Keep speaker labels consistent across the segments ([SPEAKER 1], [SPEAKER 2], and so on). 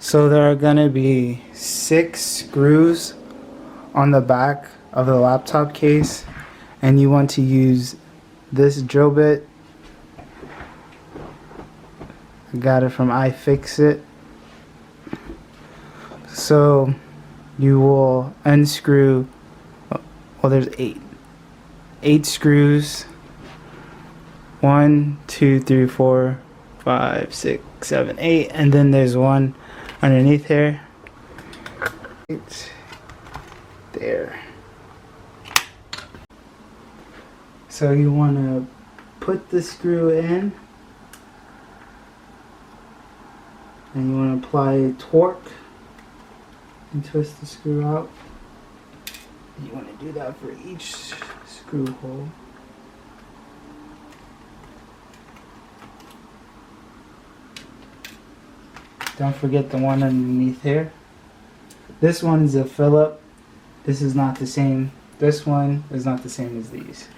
[SPEAKER 1] So there are gonna be 6 screws on the back of the laptop case, and you want to use this drill bit. I got it from ifixit. So you will unscrew, well, there's 8 screws. 1, 2, 3, 4, 5, 6, 7, 8, and then there's one underneath here. It's there. So you want to put the screw in, and you want to apply torque and twist the screw out. You want to do that for each screw hole. Don't forget the one underneath here. This one is a Phillip. This is not the same. This one is not the same as these.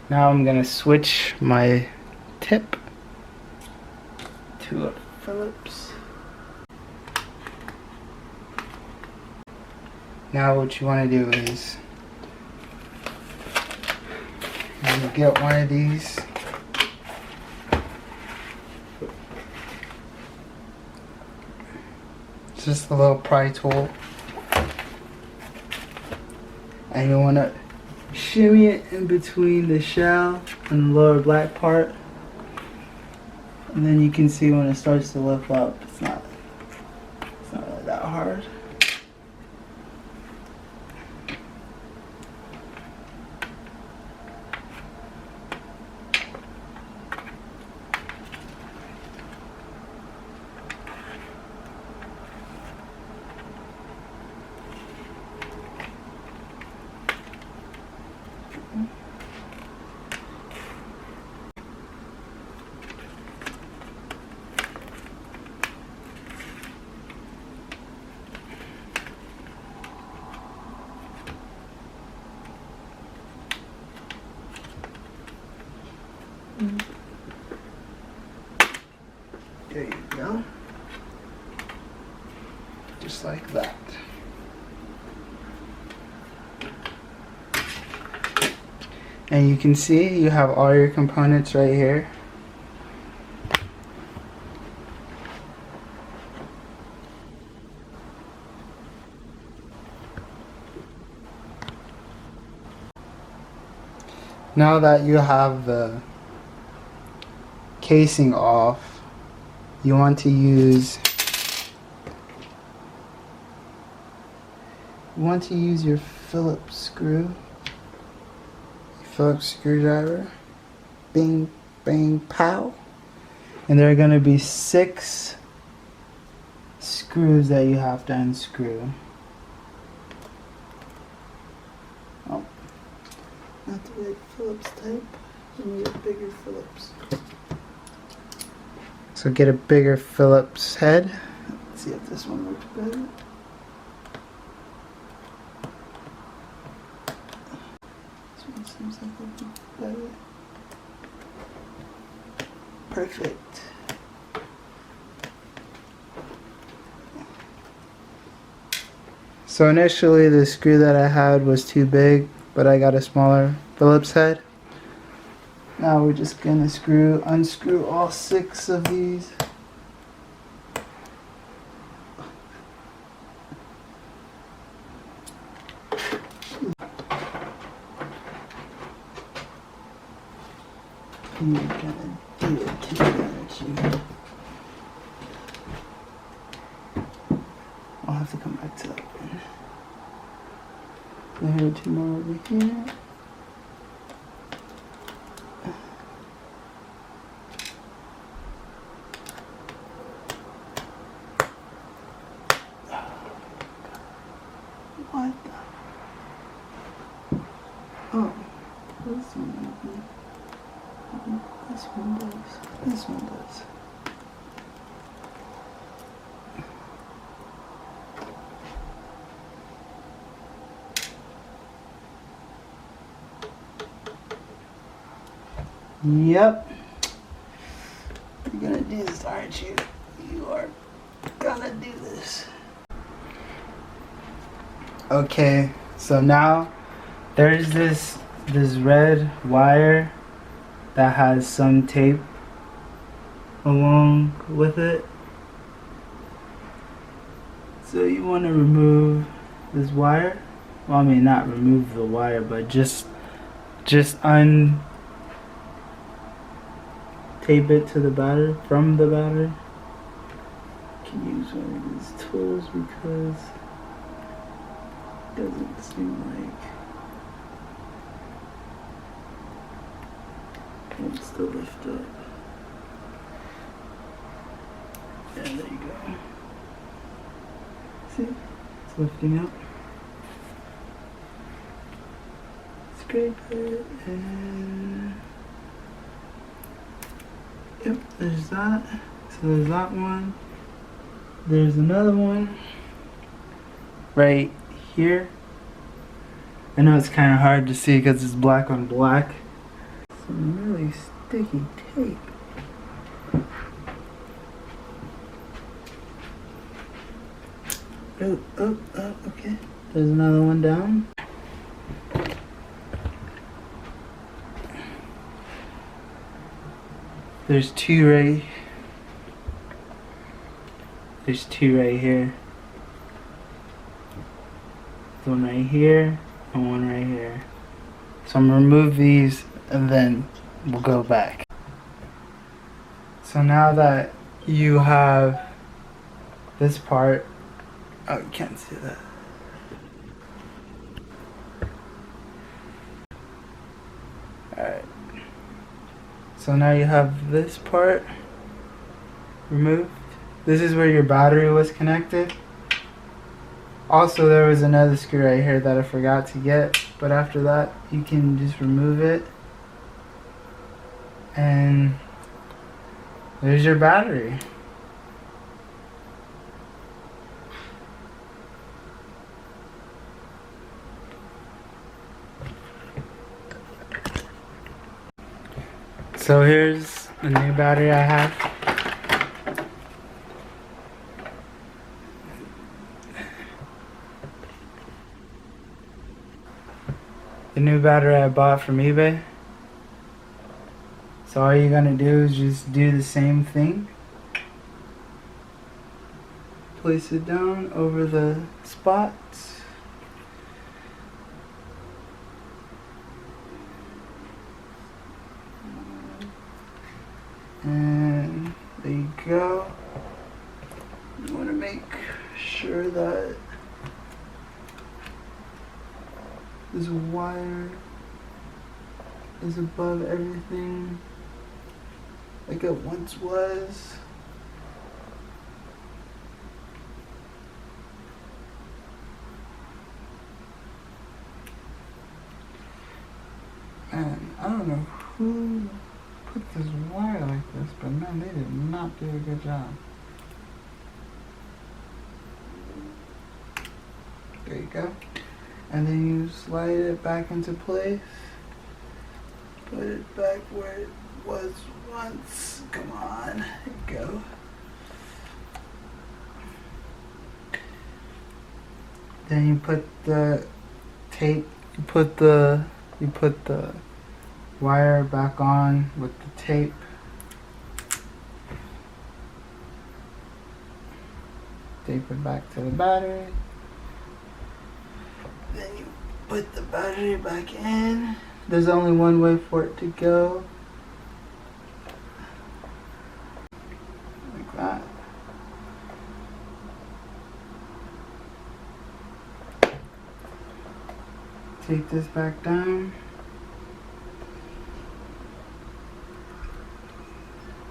[SPEAKER 1] Now I'm gonna switch my tip to a Phillips. Now what you want to do is you get one of these. It's just a little pry tool, and you want to shimmy it in between the shell and the lower black part, and then you can see when it starts to lift up. It's not really that hard. There you go. Just like that. And you can see you have all your components right here. Now that you have the casing off, you want to use your Phillips screw, Phillips screwdriver. Bing, bang, pow. And there are going to be 6 screws that you have to unscrew. Oh, not the right Phillips type. You need a bigger Phillips. So get a bigger Phillips head. Let's see if this one works better. This one seems like it would be better. Perfect. So initially the screw that I had was too big, but I got a smaller Phillips head. Now we're just gonna unscrew all 6 of these. You're gonna do it today, aren't you? I'll have to come back to that one. I have 2 more over here. What the? Oh, this one doesn't. This one does. This one does. Yep. You're gonna do this, aren't you? You are gonna do this. Okay, so now there's this red wire that has some tape along with it. So you want to remove this wire. Well, I mean, not remove the wire, but just untape it to the battery, from the battery. I can use one of these tools because it doesn't seem like it wants to lift up. Yeah, there you go. See? It's lifting up. Scrape it and yep, there's that. So there's that one. There's another one right here. I know it's kind of hard to see because it's black on black. Some really sticky tape. Oh, okay. There's another one down. There's two right here. One right here and one right here. So I'm gonna remove these and then we'll go back. So now that you have this part, oh, you can't see that. Alright. So now you have this part removed. This is where your battery was connected. Also, there was another screw right here that I forgot to get, but after that, you can just remove it. And there's your battery. So here's the new battery I have. The new battery I bought from eBay. So all you're gonna do is just do the same thing. Place it down over the spots. And there you go. You want to make sure that this wire is above everything like it once was. And I don't know who put this wire like this, but man, they did not do a good job. There you go. And then you slide it back into place. Put it back where it was once. Come on, there you go. Then you put the tape, you put the wire back on with the tape. Tape it back to the battery. Then you put the battery back in. There's only one way for it to go. Like that. Take this back down.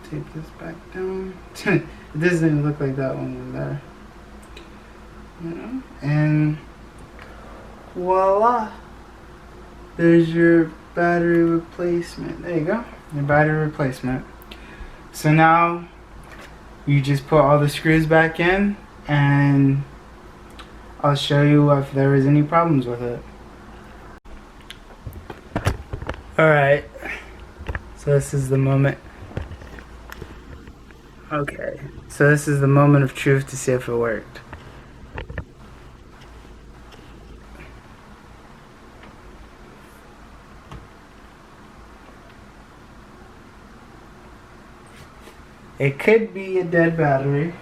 [SPEAKER 1] Take this back down. It doesn't even look like that one was there. You know? And voila! There's your battery replacement. There you go. Your battery replacement. So now you just put all the screws back in and I'll show you if there is any problems with it. Alright. So this is the moment. Okay, so this is the moment of truth to see if it worked. It could be a dead battery.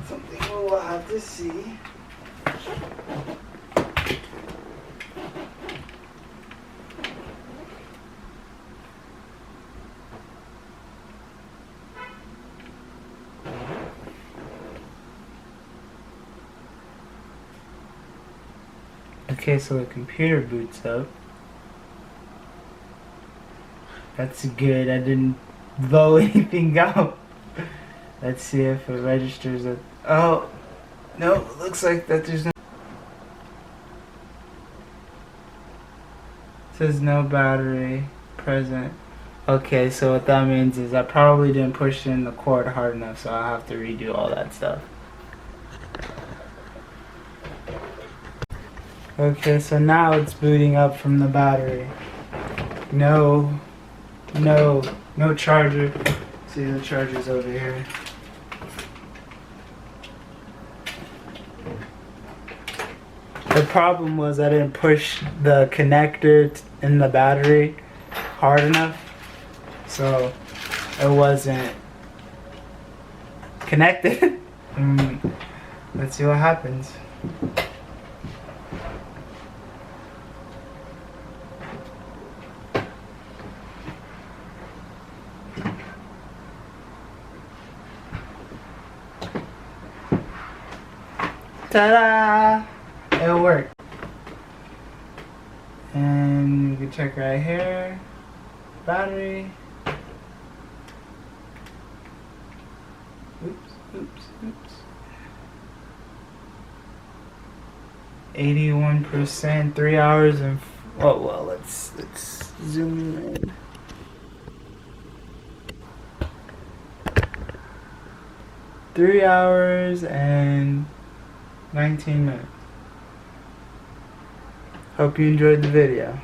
[SPEAKER 1] Something we'll have to see. Okay, so the computer boots up. That's good. I didn't blow anything out. Let's see if it registers it. Oh, no, it looks like that there's no. It says no battery present. Okay, so what that means is I probably didn't push in the cord hard enough, so I'll have to redo all that stuff. Okay, so now it's booting up from the battery. No charger. See, the charger's over here. The problem was I didn't push the connector in the battery hard enough, so it wasn't connected. Let's see what happens. Ta-da! It worked. And you can check right here. Battery. Oops. 81%, 3 hours and well, let's zoom in. 3 hours and 19 minutes. Hope you enjoyed the video.